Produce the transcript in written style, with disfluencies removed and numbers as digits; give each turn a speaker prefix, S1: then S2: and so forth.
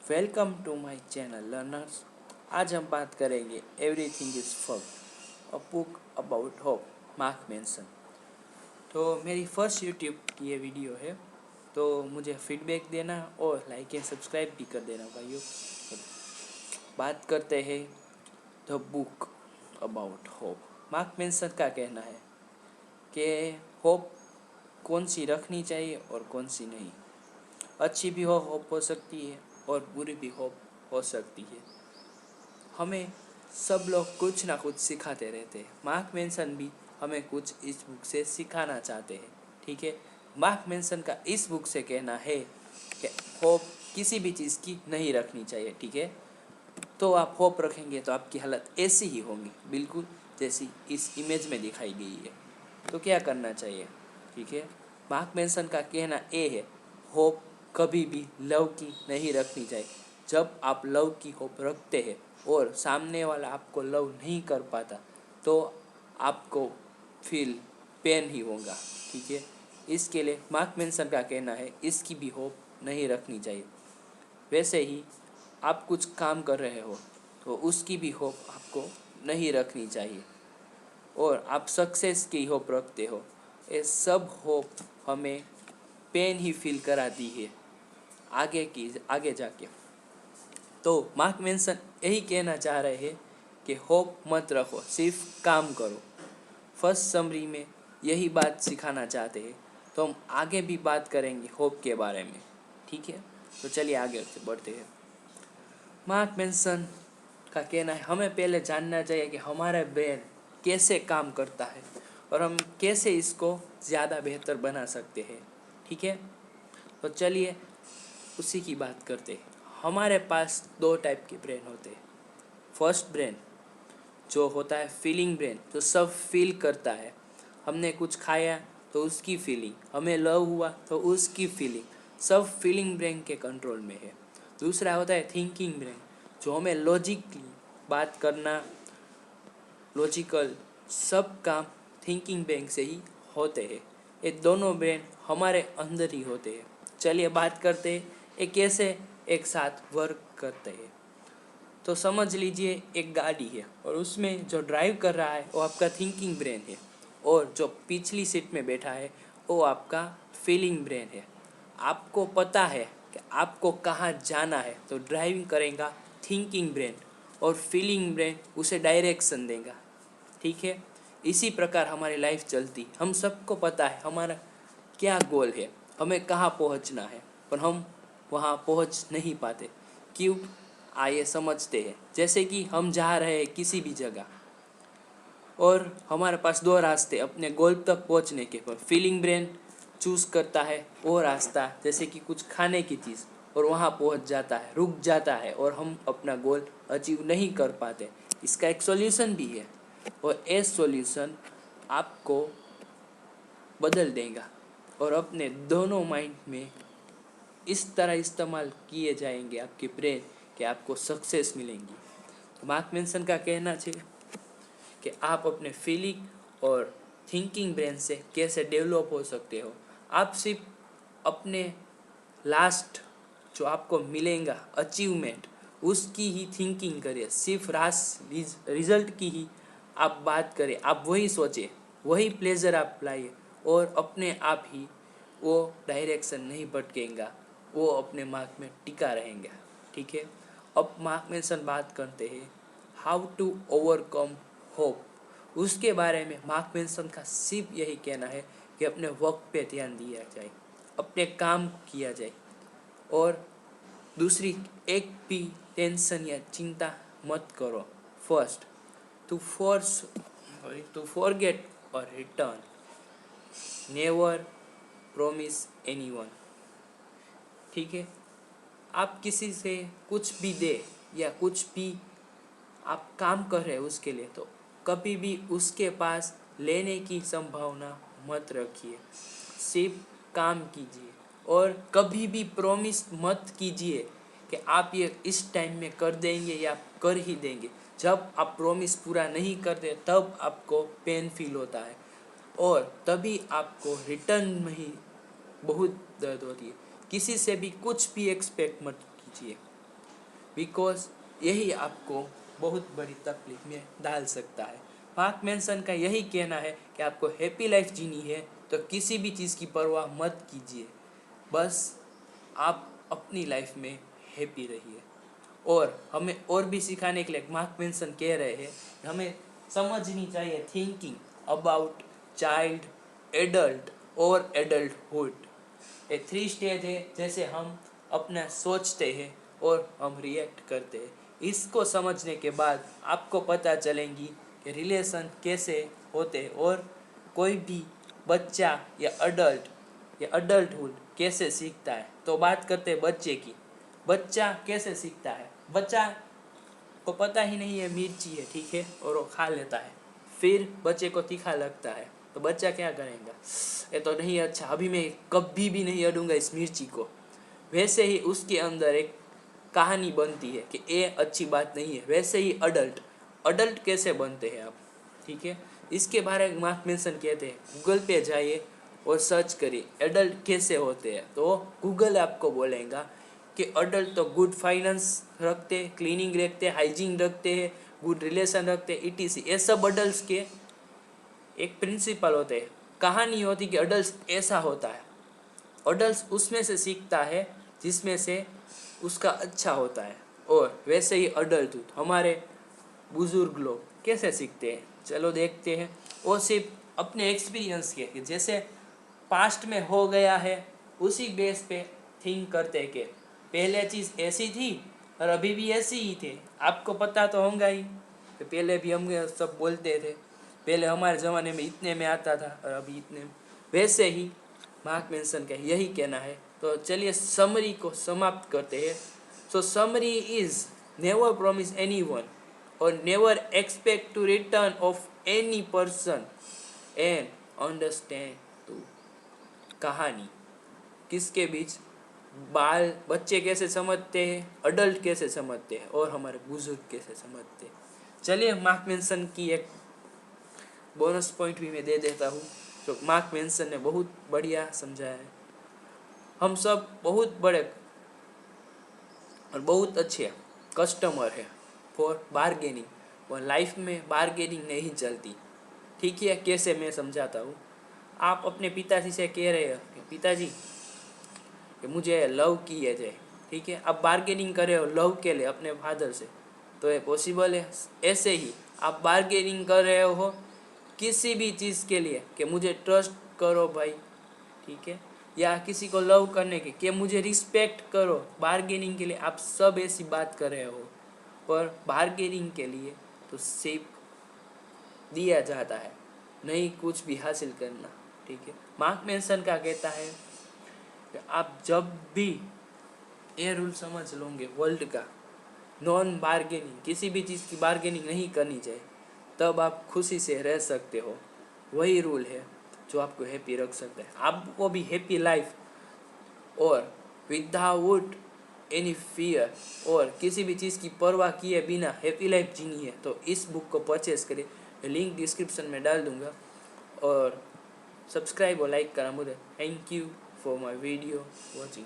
S1: Welcome to my channel learners. आज हम बात करेंगे everything is fuck, a book about hope, Mark Manson. तो मेरी फर्स्ट यूट्यूब की ये वीडियो है, तो मुझे फीडबैक देना और लाइक एंड सब्सक्राइब भी कर देना भाइयों। बात करते हैं the book about hope. Mark mention का कहना है कि होप कौन सी रखनी चाहिए और कौन सी नहीं। अच्छी भी होप हो सकती है और बुरी भी होप हो सकती है। हमें सब लोग कुछ ना कुछ सिखाते रहते हैं। मार्क मेंसन भी हमें कुछ इस बुक से सिखाना चाहते हैं। ठीक है, मार्क मेंसन का इस बुक से कहना है कि होप किसी भी चीज़ की नहीं रखनी चाहिए। ठीक है, तो आप होप रखेंगे तो आपकी हालत ऐसी ही होगी, बिल्कुल जैसी इस इमेज में दिखाई गई है। तो क्या करना चाहिए? ठीक है, मार्क मेंसन का कहना ये है, होप कभी भी लव की नहीं रखनी चाहिए। जब आप लव की होप रखते हैं और सामने वाला आपको लव नहीं कर पाता, तो आपको फील पेन ही होगा। ठीक है, इसके लिए मार्क मेंसन का कहना है इसकी भी होप नहीं रखनी चाहिए। वैसे ही आप कुछ काम कर रहे हो तो उसकी भी होप आपको नहीं रखनी चाहिए। और आप सक्सेस की होप रखते हो, ये सब होप हमें पेन ही फील कराती है आगे जाके। तो मार्क मेंसन यही कहना चाह रहे हैं कि होप मत रखो, सिर्फ काम करो। फर्स्ट समरी में यही बात सिखाना चाहते हैं। तो हम आगे भी बात करेंगे होप के बारे में। ठीक है, तो चलिए आगे बढ़ते हैं। मार्क मेंसन का कहना है हमें पहले जानना चाहिए कि हमारा ब्रेन कैसे काम करता है और हम कैसे इसको ज़्यादा बेहतर बना सकते हैं। ठीक है, तो चलिए उसी की बात करते हैं। हमारे पास दो टाइप के ब्रेन होते हैं। फर्स्ट ब्रेन जो होता है फीलिंग ब्रेन, जो सब फील करता है। हमने कुछ खाया तो उसकी फीलिंग, हमें लव हुआ तो उसकी फीलिंग, सब फीलिंग ब्रेन के कंट्रोल में है। दूसरा होता है थिंकिंग ब्रेन, जो हमें लॉजिकली बात करना, लॉजिकल सब काम थिंकिंग ब्रेन से ही होते हैं। ये दोनों ब्रेन हमारे अंदर ही होते हैं। चलिए बात करते हैं ये कैसे एक साथ वर्क करते हैं। तो समझ लीजिए एक गाड़ी है और उसमें जो ड्राइव कर रहा है वो आपका थिंकिंग ब्रेन है, और जो पिछली सीट में बैठा है वो आपका फीलिंग ब्रेन है। आपको पता है कि आपको कहाँ जाना है, तो ड्राइविंग करेगा थिंकिंग ब्रेन, और फीलिंग ब्रेन उसे डायरेक्शन देगा। ठीक है, इसी प्रकार हमारी लाइफ चलती। हम सबको पता है हमारा क्या गोल है, हमें कहाँ पहुँचना है, पर हम वहाँ पहुँच नहीं पाते। क्यों? आइए समझते हैं। जैसे कि हम जा रहे हैं किसी भी जगह और हमारे पास दो रास्ते अपने गोल तक पहुँचने के, पर फीलिंग ब्रेन चूज़ करता है वो रास्ता, जैसे कि कुछ खाने की चीज़, और वहाँ पहुँच जाता है, रुक जाता है और हम अपना गोल अचीव नहीं कर पाते। इसका एक सॉल्यूशन भी है, और ये सॉल्यूशन आपको बदल देगा। और अपने दोनों माइंड में इस तरह इस्तेमाल किए जाएंगे आपके ब्रेन कि आपको सक्सेस मिलेंगी। तो मार्क मेंसन का कहना है कि आप अपने फीलिंग और थिंकिंग ब्रेन से कैसे डेवलप हो सकते हो। आप सिर्फ अपने लास्ट जो आपको मिलेगा अचीवमेंट, उसकी ही थिंकिंग करिए, सिर्फ रिजल्ट की ही आप बात करें, आप वही सोचें, वही प्लेजर आप लाइए, और अपने आप ही वो डायरेक्शन नहीं भटकेगा, वो अपने मार्क में टिका रहेंगे। ठीक है, अब मार्क मेंसन बात करते हैं हाउ टू ओवरकम होप। उसके बारे में मार्क मेंसन का सिर्फ यही कहना है कि अपने वक्त पे ध्यान दिया जाए, अपने काम किया जाए, और दूसरी एक भी टेंशन या चिंता मत करो। फर्स्ट टू फॉरगेट और रिटर्न, नेवर प्रॉमिस एनीवन। ठीक है, आप किसी से कुछ भी दे या कुछ भी आप काम कर रहे हैं उसके लिए, तो कभी भी उसके पास लेने की संभावना मत रखिए, सिर्फ काम कीजिए। और कभी भी प्रॉमिस मत कीजिए कि आप ये इस टाइम में कर देंगे या कर ही देंगे। जब आप प्रॉमिस पूरा नहीं करते तब आपको पेन फील होता है, और तभी आपको रिटर्न में ही बहुत दर्द होती है। किसी से भी कुछ भी एक्सपेक्ट मत कीजिए। बिकॉज यही आपको बहुत बड़ी तकलीफ में डाल सकता है। मार्क मैनसन का यही कहना है कि आपको हैप्पी लाइफ जीनी है तो किसी भी चीज़ की परवाह मत कीजिए, बस आप अपनी लाइफ में हैप्पी रहिए। और हमें और भी सिखाने के लिए मार्क मैनसन कह रहे हैं, हमें समझनी चाहिए थिंकिंग अबाउट चाइल्ड, एडल्ट और एडल्टहुड। ये 3 स्टेज है जैसे हम अपना सोचते हैं और हम रिएक्ट करते हैं। इसको समझने के बाद आपको पता चलेंगी कि रिलेशन कैसे होते हैं और कोई भी बच्चा या अडल्टहुड कैसे सीखता है। तो बात करते हैं बच्चे की। बच्चा कैसे सीखता है? बच्चा को पता ही नहीं है मिर्ची है, ठीक है, और वो खा लेता है। फिर बच्चे को तीखा लगता है तो बच्चा क्या करेगा? ये तो नहीं अच्छा, अभी मैं कभी भी नहीं अडूंगा इस मिर्ची को। वैसे ही उसके अंदर एक कहानी बनती है कि ये अच्छी बात नहीं है। वैसे ही अडल्ट कैसे बनते हैं आप, ठीक है, इसके बारे में मार्क मैनसन कहते हैं गूगल पे जाइए और सर्च करिए एडल्ट कैसे होते हैं, तो गूगल आपको बोलेगा कि अडल्ट तो गुड फाइनेंस रखते, क्लीनिंग रखते, हाइजीन रखते हैं, गुड रिलेशन रखते, इटीसी। ये सब अडल्ट के एक प्रिंसिपल होते हैं, कहानी होती कि अडल्ट ऐसा होता है। अडल्ट उसमें से सीखता है जिसमें से उसका अच्छा होता है। और वैसे ही अडल्ट हमारे बुजुर्ग लोग कैसे सीखते हैं, चलो देखते हैं। वो सिर्फ अपने एक्सपीरियंस के कि जैसे पास्ट में हो गया है उसी बेस पे थिंक करते हैं कि पहले चीज़ ऐसी थी और अभी भी ऐसी ही थे। आपको पता तो होगा ही कि पहले भी हम सब बोलते थे पहले हमारे ज़माने में इतने में आता था और अभी इतने में। वैसे ही मार्क मैनसन का यही कहना है। तो चलिए समरी को समाप्त करते हैं। So summary is never promise anyone or never expect to return of any person and understand to. कहानी किसके बीच? बच्चे कैसे समझते हैं, अडल्ट कैसे समझते हैं और हमारे बुजुर्ग कैसे समझते हैं। चलिए मार्क मैनसन की एक बोनस पॉइंट भी मैं दे देता हूँ जो मार्क मैनसन ने बहुत बढ़िया समझाया है। हम सब बहुत बड़े और बहुत अच्छे कस्टमर हैं फॉर बार्गेनिंग, और लाइफ में बार्गेनिंग नहीं चलती, ठीक है। कैसे मैं समझाता हूँ। आप अपने पिताजी से कह रहे हो कि पिताजी कि मुझे लव किए जाए, ठीक है, आप बार्गेनिंग कर रहे हो लव के लिए अपने फादर से, तो ये पॉसिबल है। ऐसे ही आप बार्गेनिंग कर रहे हो किसी भी चीज़ के लिए कि मुझे ट्रस्ट करो भाई, ठीक है, या किसी को लव करने के कि मुझे रिस्पेक्ट करो। बार्गेनिंग के लिए आप सब ऐसी बात कर रहे हो, पर बार्गेनिंग के लिए तो सिर्फ दिया जाता है, नहीं कुछ भी हासिल करना, ठीक है। मार्क मैनसन का कहता है कि आप जब भी ये रूल समझ लोगे वर्ल्ड का, नॉन बार्गेनिंग, किसी भी चीज़ की बार्गेनिंग नहीं करनी चाहिए, तब आप खुशी से रह सकते हो। वही रूल है जो आपको हैप्पी रख सकता है। आपको भी हैप्पी लाइफ और विदाउट एनी फियर और किसी भी चीज़ की परवाह किए बिना हैप्पी लाइफ जीनी है तो इस बुक को परचेस करें। लिंक डिस्क्रिप्शन में डाल दूंगा और सब्सक्राइब और लाइक करा मुझे। Thank you for my video watching.